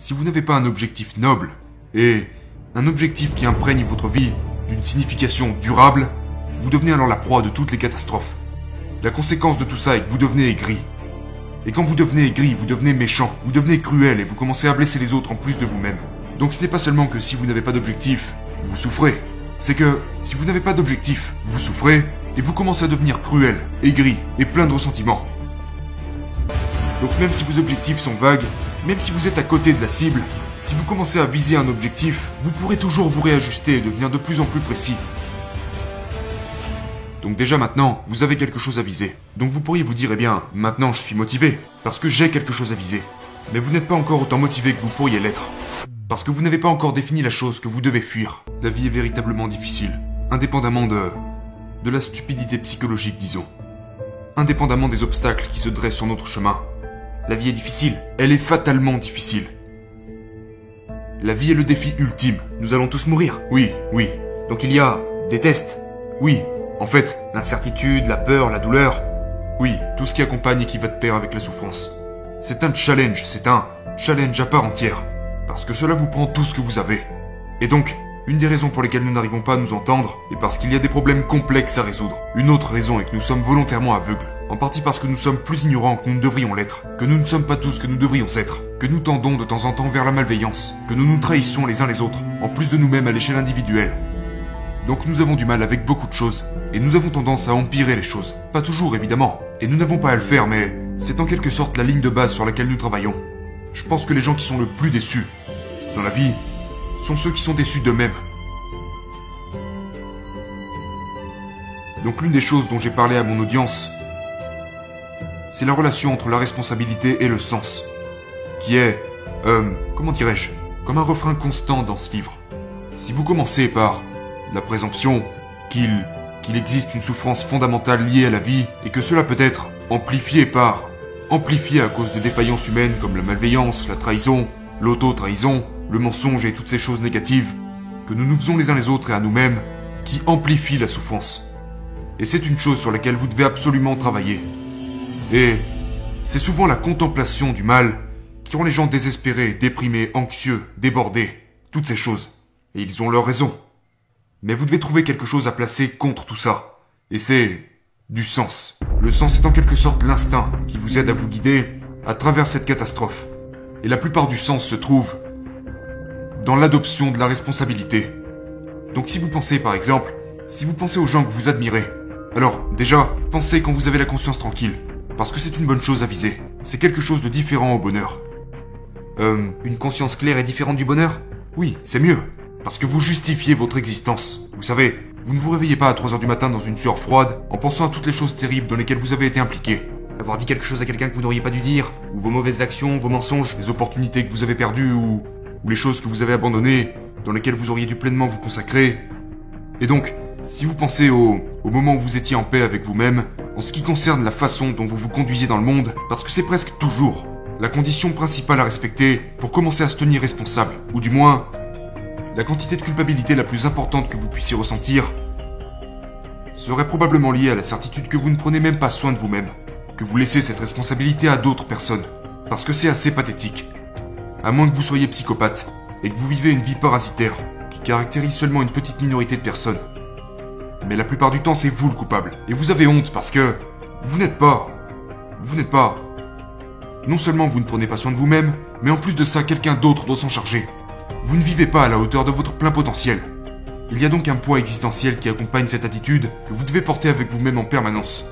Si vous n'avez pas un objectif noble, et un objectif qui imprègne votre vie d'une signification durable, vous devenez alors la proie de toutes les catastrophes. La conséquence de tout ça est que vous devenez aigri. Et quand vous devenez aigri, vous devenez méchant, vous devenez cruel et vous commencez à blesser les autres en plus de vous-même. Donc ce n'est pas seulement que si vous n'avez pas d'objectif, vous souffrez. C'est que si vous n'avez pas d'objectif, vous souffrez et vous commencez à devenir cruel, aigri et plein de ressentiments. Donc même si vos objectifs sont vagues, même si vous êtes à côté de la cible, si vous commencez à viser un objectif, vous pourrez toujours vous réajuster et devenir de plus en plus précis. Donc déjà maintenant, vous avez quelque chose à viser. Donc vous pourriez vous dire, eh bien, maintenant je suis motivé, parce que j'ai quelque chose à viser. Mais vous n'êtes pas encore autant motivé que vous pourriez l'être. Parce que vous n'avez pas encore défini la chose que vous devez fuir. La vie est véritablement difficile, indépendamment de la stupidité psychologique, disons. Indépendamment des obstacles qui se dressent sur notre chemin. La vie est difficile, elle est fatalement difficile. La vie est le défi ultime. Nous allons tous mourir. Oui, oui. Donc il y a des tests. Oui. En fait, l'incertitude, la peur, la douleur. Oui, tout ce qui accompagne et qui va de pair avec la souffrance. C'est un challenge à part entière. Parce que cela vous prend tout ce que vous avez. Et donc, une des raisons pour lesquelles nous n'arrivons pas à nous entendre est parce qu'il y a des problèmes complexes à résoudre. Une autre raison est que nous sommes volontairement aveugles. En partie parce que nous sommes plus ignorants que nous ne devrions l'être. Que nous ne sommes pas tous ce que nous devrions être. Que nous tendons de temps en temps vers la malveillance. Que nous nous trahissons les uns les autres. En plus de nous-mêmes à l'échelle individuelle. Donc nous avons du mal avec beaucoup de choses. Et nous avons tendance à empirer les choses. Pas toujours, évidemment. Et nous n'avons pas à le faire, mais c'est en quelque sorte la ligne de base sur laquelle nous travaillons. Je pense que les gens qui sont le plus déçus dans la vie sont ceux qui sont déçus d'eux-mêmes. Donc l'une des choses dont j'ai parlé à mon audience, c'est la relation entre la responsabilité et le sens. Qui est, comment dirais-je, comme un refrain constant dans ce livre. Si vous commencez par la présomption qu'il existe une souffrance fondamentale liée à la vie et que cela peut être amplifié à cause des défaillances humaines comme la malveillance, la trahison, l'auto-trahison, le mensonge et toutes ces choses négatives que nous nous faisons les uns les autres et à nous-mêmes qui amplifient la souffrance. Et c'est une chose sur laquelle vous devez absolument travailler. Et c'est souvent la contemplation du mal qui rend les gens désespérés, déprimés, anxieux, débordés, toutes ces choses. Et ils ont leur raison. Mais vous devez trouver quelque chose à placer contre tout ça. Et c'est du sens. Le sens est en quelque sorte l'instinct qui vous aide à vous guider à travers cette catastrophe. Et la plupart du sens se trouve dans l'adoption de la responsabilité. Donc si vous pensez par exemple, si vous pensez aux gens que vous admirez, alors déjà, pensez quand vous avez la conscience tranquille. Parce que c'est une bonne chose à viser. C'est quelque chose de différent au bonheur. Une conscience claire est différente du bonheur? Oui, c'est mieux. Parce que vous justifiez votre existence. Vous savez, vous ne vous réveillez pas à 3h du matin dans une sueur froide en pensant à toutes les choses terribles dans lesquelles vous avez été impliqué. Avoir dit quelque chose à quelqu'un que vous n'auriez pas dû dire, ou vos mauvaises actions, vos mensonges, les opportunités que vous avez perdues, ou les choses que vous avez abandonnées, dans lesquelles vous auriez dû pleinement vous consacrer. Et donc, si vous pensez au moment où vous étiez en paix avec vous-même, en ce qui concerne la façon dont vous vous conduisez dans le monde, parce que c'est presque toujours la condition principale à respecter pour commencer à se tenir responsable, ou du moins, la quantité de culpabilité la plus importante que vous puissiez ressentir serait probablement liée à la certitude que vous ne prenez même pas soin de vous-même, que vous laissez cette responsabilité à d'autres personnes, parce que c'est assez pathétique. À moins que vous soyez psychopathe, et que vous vivez une vie parasitaire, qui caractérise seulement une petite minorité de personnes. Mais la plupart du temps, c'est vous le coupable. Et vous avez honte parce que vous n'êtes pas... Non seulement vous ne prenez pas soin de vous-même, mais en plus de ça, quelqu'un d'autre doit s'en charger. Vous ne vivez pas à la hauteur de votre plein potentiel. Il y a donc un poids existentiel qui accompagne cette attitude que vous devez porter avec vous-même en permanence.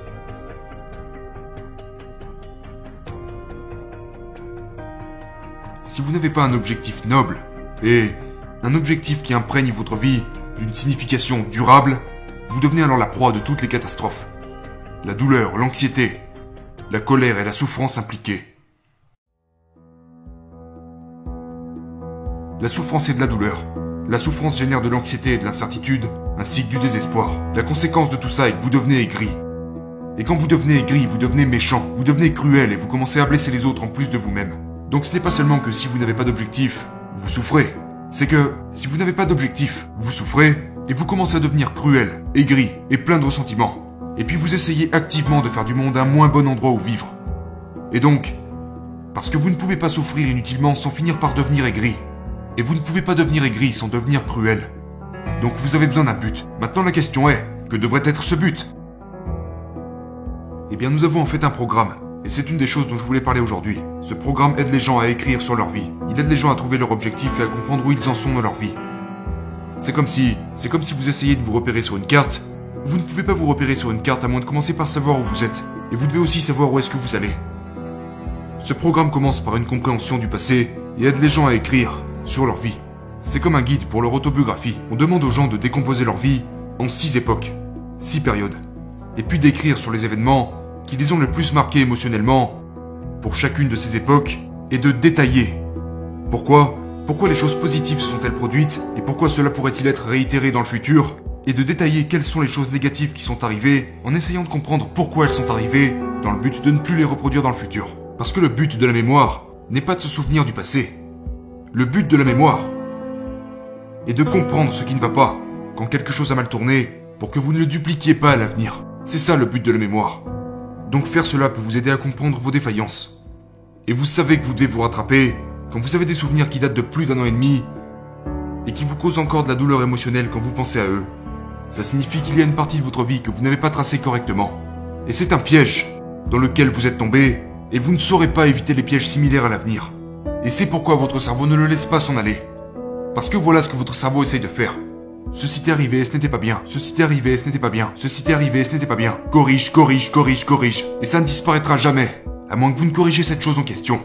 Si vous n'avez pas un objectif noble, et un objectif qui imprègne votre vie d'une signification durable, vous devenez alors la proie de toutes les catastrophes. La douleur, l'anxiété, la colère et la souffrance impliquées. La souffrance est de la douleur. La souffrance génère de l'anxiété et de l'incertitude, ainsi que du désespoir. La conséquence de tout ça est que vous devenez aigri. Et quand vous devenez aigri, vous devenez méchant, vous devenez cruel et vous commencez à blesser les autres en plus de vous-même. Donc ce n'est pas seulement que si vous n'avez pas d'objectif, vous souffrez. C'est que si vous n'avez pas d'objectif, vous souffrez et vous commencez à devenir cruel, aigri et plein de ressentiments. Et puis vous essayez activement de faire du monde un moins bon endroit où vivre. Et donc, Parce que vous ne pouvez pas souffrir inutilement sans finir par devenir aigri. Et vous ne pouvez pas devenir aigri sans devenir cruel. Donc vous avez besoin d'un but. Maintenant la question est, que devrait être ce but? Eh bien nous avons en fait un programme. Et c'est une des choses dont je voulais parler aujourd'hui. Ce programme aide les gens à écrire sur leur vie. Il aide les gens à trouver leur objectif et à comprendre où ils en sont dans leur vie. C'est comme si vous essayez de vous repérer sur une carte. Vous ne pouvez pas vous repérer sur une carte à moins de commencer par savoir où vous êtes. Et vous devez aussi savoir où est-ce que vous allez. Ce programme commence par une compréhension du passé et aide les gens à écrire sur leur vie. C'est comme un guide pour leur autobiographie. On demande aux gens de décomposer leur vie en 6 époques, 6 périodes. Et puis d'écrire sur les événements qui les ont le plus marqués émotionnellement pour chacune de ces époques et de détailler. Pourquoi les choses positives se sont-elles produites et pourquoi cela pourrait-il être réitéré dans le futur? Et de détailler quelles sont les choses négatives qui sont arrivées en essayant de comprendre pourquoi elles sont arrivées dans le but de ne plus les reproduire dans le futur. Parce que le but de la mémoire n'est pas de se souvenir du passé. Le but de la mémoire est de comprendre ce qui ne va pas quand quelque chose a mal tourné pour que vous ne le dupliquiez pas à l'avenir. C'est ça le but de la mémoire. Donc faire cela peut vous aider à comprendre vos défaillances. Et vous savez que vous devez vous rattraper quand vous avez des souvenirs qui datent de plus d'1 an et demi et qui vous causent encore de la douleur émotionnelle quand vous pensez à eux. Ça signifie qu'il y a une partie de votre vie que vous n'avez pas tracée correctement. Et c'est un piège dans lequel vous êtes tombé et vous ne saurez pas éviter les pièges similaires à l'avenir. Et c'est pourquoi votre cerveau ne le laisse pas s'en aller. Parce que voilà ce que votre cerveau essaye de faire. Ceci t'est arrivé, ce n'était pas bien. Ceci t'est arrivé, ce n'était pas bien. Ceci t'est arrivé, ce n'était pas bien. Corrige, corrige, corrige, corrige. Et ça ne disparaîtra jamais, à moins que vous ne corrigez cette chose en question.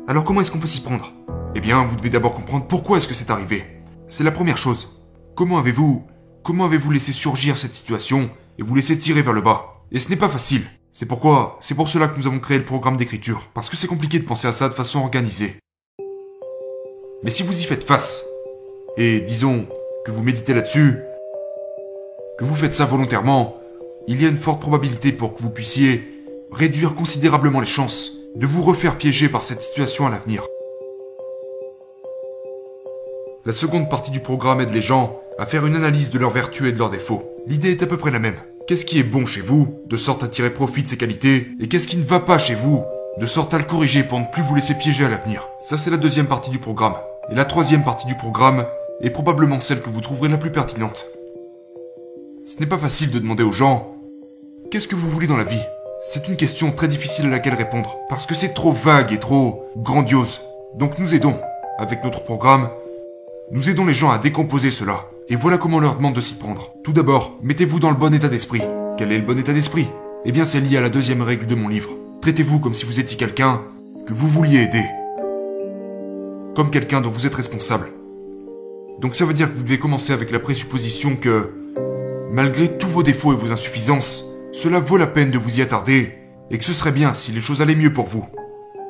Alors comment est-ce qu'on peut s'y prendre? Eh bien, vous devez d'abord comprendre pourquoi est-ce que c'est arrivé. C'est la première chose. Comment avez-vous laissé surgir cette situation et vous laisser tirer vers le bas? Et ce n'est pas facile. C'est pour cela que nous avons créé le programme d'écriture. Parce que c'est compliqué de penser à ça de façon organisée. Mais si vous y faites face, et disons que vous méditez là-dessus, que vous faites ça volontairement, il y a une forte probabilité pour que vous puissiez réduire considérablement les chances de vous refaire piéger par cette situation à l'avenir. La seconde partie du programme aide les gens à faire une analyse de leurs vertus et de leurs défauts. L'idée est à peu près la même. Qu'est-ce qui est bon chez vous, de sorte à tirer profit de ses qualités, et qu'est-ce qui ne va pas chez vous, de sorte à le corriger pour ne plus vous laisser piéger à l'avenir. Ça, c'est la deuxième partie du programme. Et la troisième partie du programme est probablement celle que vous trouverez la plus pertinente. Ce n'est pas facile de demander aux gens « Qu'est-ce que vous voulez dans la vie ?» C'est une question très difficile à laquelle répondre, parce que c'est trop vague et trop grandiose. Donc nous aidons, avec notre programme, nous aidons les gens à décomposer cela. Et voilà comment on leur demande de s'y prendre. Tout d'abord, mettez-vous dans le bon état d'esprit. Quel est le bon état d'esprit? Eh bien, c'est lié à la deuxième règle de mon livre. Traitez-vous comme si vous étiez quelqu'un que vous vouliez aider. Comme quelqu'un dont vous êtes responsable. Donc ça veut dire que vous devez commencer avec la présupposition que, malgré tous vos défauts et vos insuffisances, cela vaut la peine de vous y attarder, et que ce serait bien si les choses allaient mieux pour vous.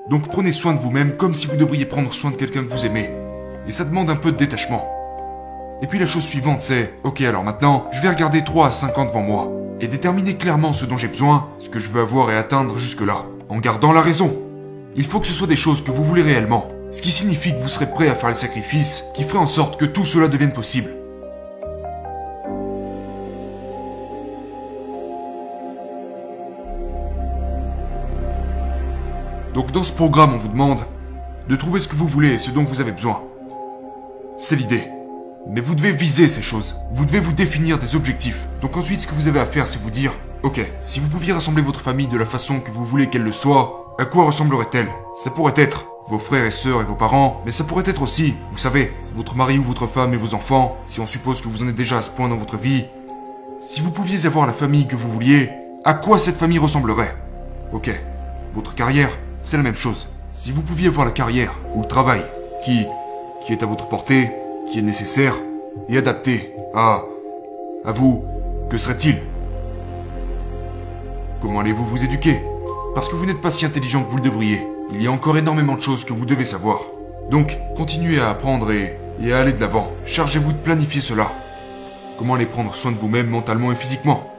Donc prenez soin de vous-même comme si vous devriez prendre soin de quelqu'un que vous aimez. Et ça demande un peu de détachement. Et puis la chose suivante c'est, ok alors maintenant, je vais regarder 3 à 5 ans devant moi, et déterminer clairement ce dont j'ai besoin, ce que je veux avoir et atteindre jusque-là, en gardant la raison. Il faut que ce soit des choses que vous voulez réellement, ce qui signifie que vous serez prêt à faire les sacrifices qui feraient en sorte que tout cela devienne possible. Donc dans ce programme, on vous demande de trouver ce que vous voulez et ce dont vous avez besoin. C'est l'idée. Mais vous devez viser ces choses. Vous devez vous définir des objectifs. Donc ensuite, ce que vous avez à faire, c'est vous dire « Ok, si vous pouviez rassembler votre famille de la façon que vous voulez qu'elle le soit, à quoi ressemblerait-elle » Ça pourrait être vos frères et sœurs et vos parents, mais ça pourrait être aussi, vous savez, votre mari ou votre femme et vos enfants, si on suppose que vous en êtes déjà à ce point dans votre vie. Si vous pouviez avoir la famille que vous vouliez, à quoi cette famille ressemblerait? Ok, votre carrière, c'est la même chose. Si vous pouviez avoir la carrière ou le travail qui est à votre portée, qui est nécessaire et adapté à vous, que serait-il? Comment allez-vous vous éduquer? Parce que vous n'êtes pas si intelligent que vous le devriez. Il y a encore énormément de choses que vous devez savoir. Donc, continuez à apprendre et à aller de l'avant. Chargez-vous de planifier cela. Comment allez prendre soin de vous-même mentalement et physiquement?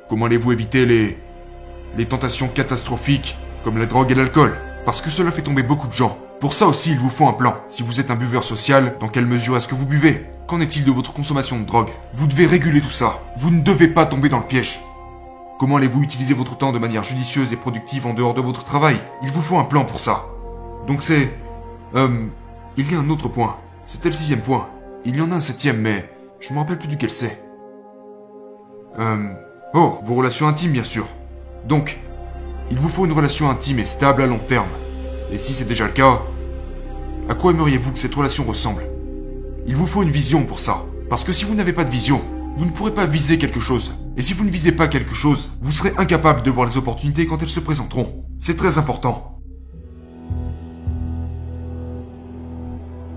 Comment allez-vous éviter les tentations catastrophiques comme la drogue et l'alcool? Parce que cela fait tomber beaucoup de gens. Pour ça aussi, il vous faut un plan. Si vous êtes un buveur social, dans quelle mesure est-ce que vous buvez? Qu'en est-il de votre consommation de drogue? Vous devez réguler tout ça. Vous ne devez pas tomber dans le piège. Comment allez-vous utiliser votre temps de manière judicieuse et productive en dehors de votre travail? Il vous faut un plan pour ça. Donc c'est... il y a un autre point. C'était le 6e point. Il y en a un 7e, mais je me rappelle plus duquel c'est. Oh, vos relations intimes, bien sûr. Donc, il vous faut une relation intime et stable à long terme. Et si c'est déjà le cas, à quoi aimeriez-vous que cette relation ressemble? Il vous faut une vision pour ça. Parce que si vous n'avez pas de vision, vous ne pourrez pas viser quelque chose. Et si vous ne visez pas quelque chose, vous serez incapable de voir les opportunités quand elles se présenteront. C'est très important.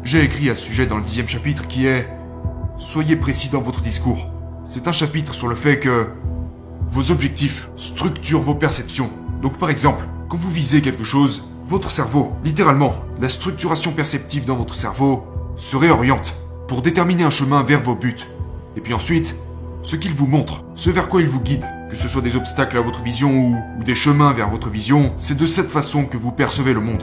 J'ai écrit à ce sujet dans le 10e chapitre qui est « Soyez précis dans votre discours ». C'est un chapitre sur le fait que vos objectifs structurent vos perceptions. Donc par exemple, quand vous visez quelque chose, votre cerveau, littéralement, la structuration perceptive dans votre cerveau, se réoriente pour déterminer un chemin vers vos buts. Et puis ensuite, ce qu'il vous montre, ce vers quoi il vous guide, que ce soit des obstacles à votre vision ou des chemins vers votre vision, c'est de cette façon que vous percevez le monde.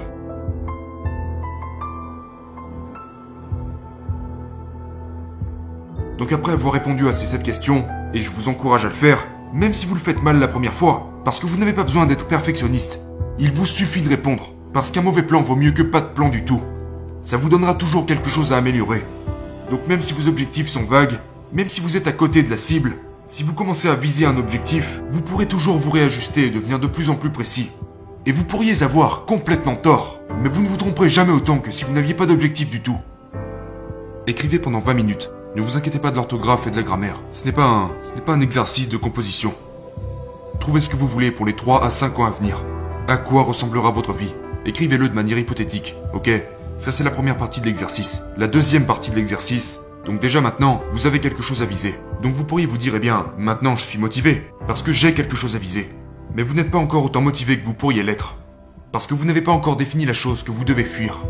Donc après avoir répondu à ces 7 questions, et je vous encourage à le faire, même si vous le faites mal la première fois, parce que vous n'avez pas besoin d'être perfectionniste, il vous suffit de répondre, parce qu'un mauvais plan vaut mieux que pas de plan du tout. Ça vous donnera toujours quelque chose à améliorer. Donc même si vos objectifs sont vagues, même si vous êtes à côté de la cible, si vous commencez à viser un objectif, vous pourrez toujours vous réajuster et devenir de plus en plus précis. Et vous pourriez avoir complètement tort, mais vous ne vous tromperez jamais autant que si vous n'aviez pas d'objectif du tout. Écrivez pendant 20 minutes. Ne vous inquiétez pas de l'orthographe et de la grammaire. Ce n'est pas un exercice de composition. Trouvez ce que vous voulez pour les 3 à 5 ans à venir. À quoi ressemblera votre vie? Écrivez-le de manière hypothétique, ok? Ça c'est la première partie de l'exercice. La deuxième partie de l'exercice, donc déjà maintenant, vous avez quelque chose à viser. Donc vous pourriez vous dire, eh bien, maintenant je suis motivé, parce que j'ai quelque chose à viser. Mais vous n'êtes pas encore autant motivé que vous pourriez l'être. Parce que vous n'avez pas encore défini la chose que vous devez fuir.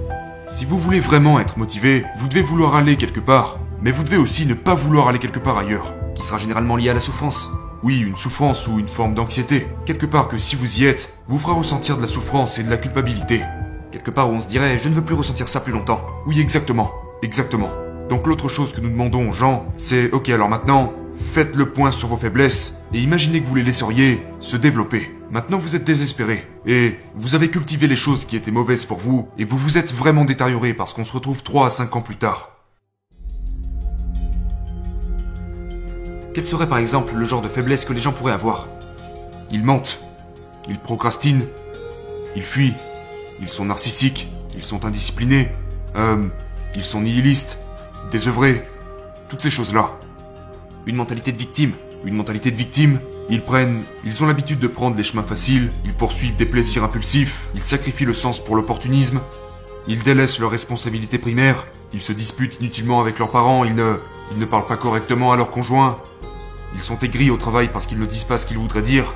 Si vous voulez vraiment être motivé, vous devez vouloir aller quelque part. Mais vous devez aussi ne pas vouloir aller quelque part ailleurs, qui sera généralement lié à la souffrance. Oui, une souffrance ou une forme d'anxiété. Quelque part que si vous y êtes, vous fera ressentir de la souffrance et de la culpabilité. Quelque part où on se dirait, je ne veux plus ressentir ça plus longtemps. Oui, exactement. Exactement. Donc l'autre chose que nous demandons aux gens, c'est, ok, alors maintenant, faites le point sur vos faiblesses, et imaginez que vous les laisseriez se développer. Maintenant vous êtes désespéré, et vous avez cultivé les choses qui étaient mauvaises pour vous, et vous vous êtes vraiment détérioré parce qu'on se retrouve 3 à 5 ans plus tard. Quel serait par exemple le genre de faiblesse que les gens pourraient avoir? Ils mentent, ils procrastinent, ils fuient, ils sont narcissiques, ils sont indisciplinés, ils sont nihilistes, désœuvrés, toutes ces choses-là. Une mentalité de victime, ils ont l'habitude de prendre les chemins faciles, ils poursuivent des plaisirs impulsifs, ils sacrifient le sens pour l'opportunisme, ils délaissent leurs responsabilités primaires, ils se disputent inutilement avec leurs parents, ils ne parlent pas correctement à leur conjoint. Ils sont aigris au travail parce qu'ils ne disent pas ce qu'ils voudraient dire.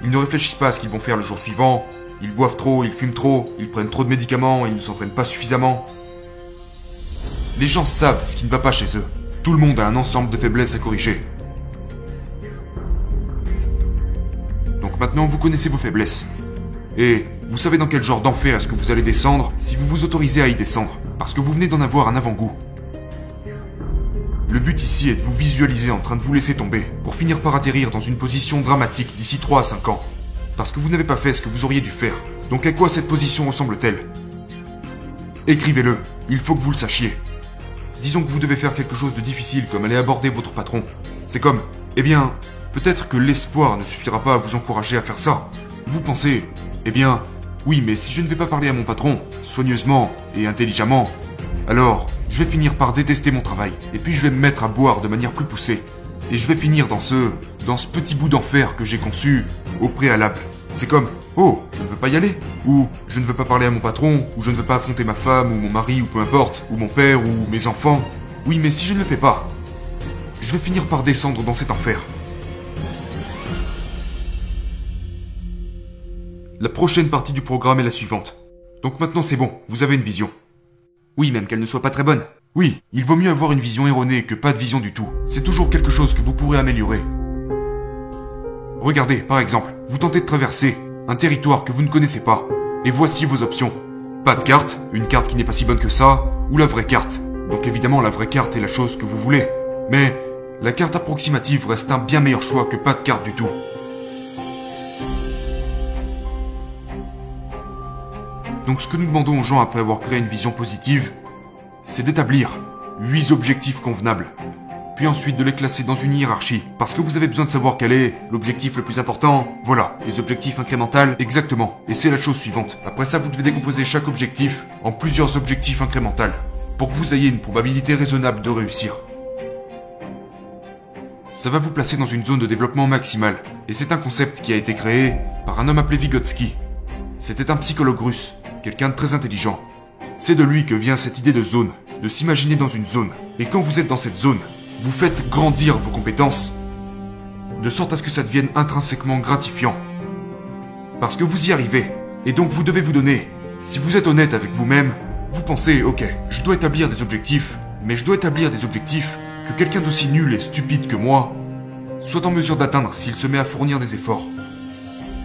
Ils ne réfléchissent pas à ce qu'ils vont faire le jour suivant. Ils boivent trop, ils fument trop, ils prennent trop de médicaments, ils ne s'entraînent pas suffisamment. Les gens savent ce qui ne va pas chez eux. Tout le monde a un ensemble de faiblesses à corriger. Donc maintenant vous connaissez vos faiblesses. Et vous savez dans quel genre d'enfer est-ce que vous allez descendre si vous vous autorisez à y descendre. Parce que vous venez d'en avoir un avant-goût. Le but ici est de vous visualiser en train de vous laisser tomber, pour finir par atterrir dans une position dramatique d'ici 3 à 5 ans. Parce que vous n'avez pas fait ce que vous auriez dû faire. Donc à quoi cette position ressemble-t-elle? Écrivez-le, il faut que vous le sachiez. Disons que vous devez faire quelque chose de difficile comme aller aborder votre patron. C'est comme, eh bien, peut-être que l'espoir ne suffira pas à vous encourager à faire ça. Vous pensez, eh bien, oui mais si je ne vais pas parler à mon patron, soigneusement et intelligemment, alors je vais finir par détester mon travail, et puis je vais me mettre à boire de manière plus poussée. Et je vais finir dans ce petit bout d'enfer que j'ai conçu au préalable. C'est comme, oh, je ne veux pas y aller, ou je ne veux pas parler à mon patron, ou je ne veux pas affronter ma femme, ou mon mari, ou peu importe, ou mon père, ou mes enfants. Oui, mais si je ne le fais pas, je vais finir par descendre dans cet enfer. La prochaine partie du programme est la suivante. Donc maintenant c'est bon, vous avez une vision. Oui, même qu'elle ne soit pas très bonne. Oui, il vaut mieux avoir une vision erronée que pas de vision du tout. C'est toujours quelque chose que vous pourrez améliorer. Regardez, par exemple, vous tentez de traverser un territoire que vous ne connaissez pas. Et voici vos options. Pas de carte, une carte qui n'est pas si bonne que ça, ou la vraie carte. Donc évidemment, la vraie carte est la chose que vous voulez. Mais la carte approximative reste un bien meilleur choix que pas de carte du tout. Donc ce que nous demandons aux gens après avoir créé une vision positive, c'est d'établir 8 objectifs convenables. Puis ensuite de les classer dans une hiérarchie. Parce que vous avez besoin de savoir quel est l'objectif le plus important. Voilà, des objectifs incrémentaux, exactement. Et c'est la chose suivante. Après ça, vous devez décomposer chaque objectif en plusieurs objectifs incrémentaux. Pour que vous ayez une probabilité raisonnable de réussir. Ça va vous placer dans une zone de développement maximal. Et c'est un concept qui a été créé par un homme appelé Vygotsky. C'était un psychologue russe, quelqu'un de très intelligent. C'est de lui que vient cette idée de zone, de s'imaginer dans une zone. Et quand vous êtes dans cette zone, vous faites grandir vos compétences, de sorte à ce que ça devienne intrinsèquement gratifiant. Parce que vous y arrivez, et donc vous devez vous donner. Si vous êtes honnête avec vous-même, vous pensez, ok, je dois établir des objectifs, mais je dois établir des objectifs que quelqu'un d'aussi nul et stupide que moi soit en mesure d'atteindre s'il se met à fournir des efforts.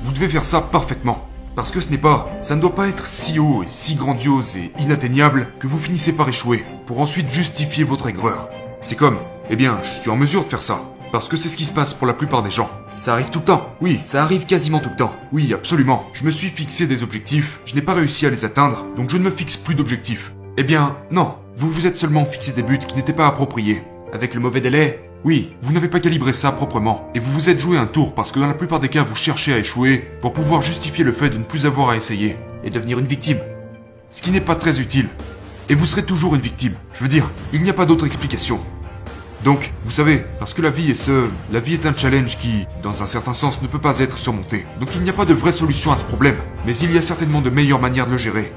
Vous devez faire ça parfaitement. Parce que ça ne doit pas être si haut et si grandiose et inatteignable que vous finissez par échouer, pour ensuite justifier votre aigreur. C'est comme, eh bien, je suis en mesure de faire ça. Parce que c'est ce qui se passe pour la plupart des gens. Ça arrive tout le temps. Oui, ça arrive quasiment tout le temps. Oui, absolument. Je me suis fixé des objectifs, je n'ai pas réussi à les atteindre, donc je ne me fixe plus d'objectifs. Eh bien, non. Vous vous êtes seulement fixé des buts qui n'étaient pas appropriés. Avec le mauvais délai, oui, vous n'avez pas calibré ça proprement. Et vous vous êtes joué un tour parce que dans la plupart des cas, vous cherchez à échouer pour pouvoir justifier le fait de ne plus avoir à essayer. Et devenir une victime. Ce qui n'est pas très utile. Et vous serez toujours une victime. Je veux dire, il n'y a pas d'autre explication. Donc, vous savez, parce que la vie est un challenge qui, dans un certain sens, ne peut pas être surmonté. Donc il n'y a pas de vraie solution à ce problème, mais il y a certainement de meilleures manières de le gérer.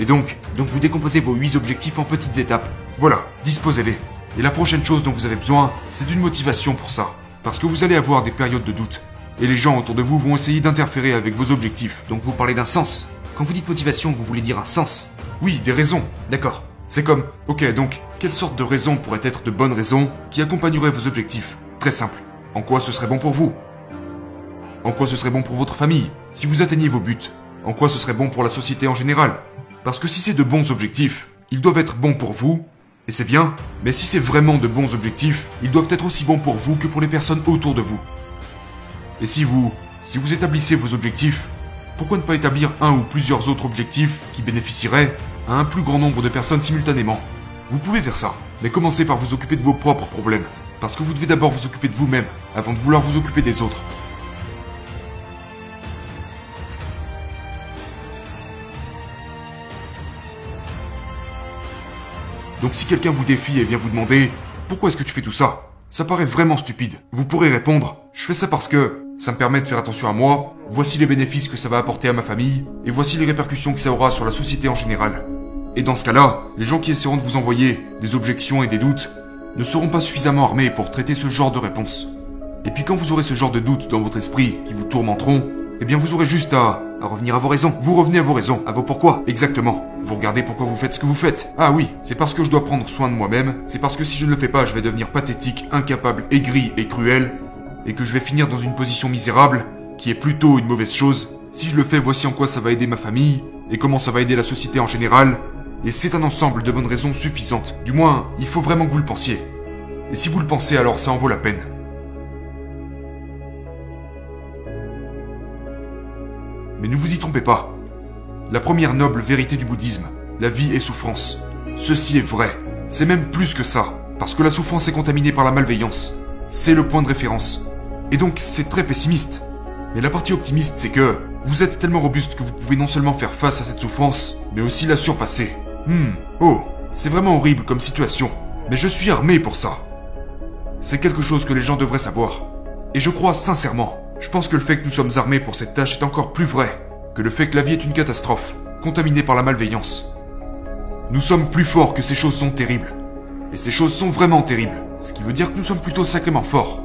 Et donc vous décomposez vos 8 objectifs en petites étapes. Voilà, disposez-les. Et la prochaine chose dont vous avez besoin, c'est d'une motivation pour ça. Parce que vous allez avoir des périodes de doute. Et les gens autour de vous vont essayer d'interférer avec vos objectifs. Donc vous parlez d'un sens. Quand vous dites motivation, vous voulez dire un sens. Oui, des raisons. D'accord. C'est comme, ok, donc, quelle sorte de raisons pourraient être de bonnes raisons qui accompagneraient vos objectifs? Très simple. En quoi ce serait bon pour vous? En quoi ce serait bon pour votre famille? Si vous atteignez vos buts, en quoi ce serait bon pour la société en général? Parce que si c'est de bons objectifs, ils doivent être bons pour vous, et c'est bien, mais si c'est vraiment de bons objectifs, ils doivent être aussi bons pour vous que pour les personnes autour de vous. Et si vous établissez vos objectifs, pourquoi ne pas établir un ou plusieurs autres objectifs qui bénéficieraient à un plus grand nombre de personnes simultanément? Vous pouvez faire ça, mais commencez par vous occuper de vos propres problèmes. Parce que vous devez d'abord vous occuper de vous-même, avant de vouloir vous occuper des autres. Donc si quelqu'un vous défie et vient vous demander « Pourquoi est-ce que tu fais tout ça ?» Ça paraît vraiment stupide. Vous pourrez répondre « Je fais ça parce que ça me permet de faire attention à moi, voici les bénéfices que ça va apporter à ma famille, et voici les répercussions que ça aura sur la société en général. » Et dans ce cas-là, les gens qui essaieront de vous envoyer des objections et des doutes ne seront pas suffisamment armés pour traiter ce genre de réponse. Et puis quand vous aurez ce genre de doutes dans votre esprit qui vous tourmenteront, eh bien vous aurez juste à revenir à vos raisons. Vous revenez à vos raisons, à vos pourquoi, exactement. Vous regardez pourquoi vous faites ce que vous faites. Ah oui, c'est parce que je dois prendre soin de moi-même, c'est parce que si je ne le fais pas, je vais devenir pathétique, incapable, aigri et cruel, et que je vais finir dans une position misérable, qui est plutôt une mauvaise chose. Si je le fais, voici en quoi ça va aider ma famille, et comment ça va aider la société en général, et c'est un ensemble de bonnes raisons suffisantes. Du moins, il faut vraiment que vous le pensiez. Et si vous le pensez, alors ça en vaut la peine. Mais ne vous y trompez pas. La première noble vérité du bouddhisme, la vie est souffrance. Ceci est vrai. C'est même plus que ça. Parce que la souffrance est contaminée par la malveillance. C'est le point de référence. Et donc c'est très pessimiste. Mais la partie optimiste, c'est que vous êtes tellement robuste que vous pouvez non seulement faire face à cette souffrance, mais aussi la surpasser. Oh, c'est vraiment horrible comme situation. Mais je suis armé pour ça. C'est quelque chose que les gens devraient savoir. Et je crois sincèrement. Je pense que le fait que nous sommes armés pour cette tâche est encore plus vrai que le fait que la vie est une catastrophe, contaminée par la malveillance. Nous sommes plus forts que ces choses sont terribles. Et ces choses sont vraiment terribles, ce qui veut dire que nous sommes plutôt sacrément forts.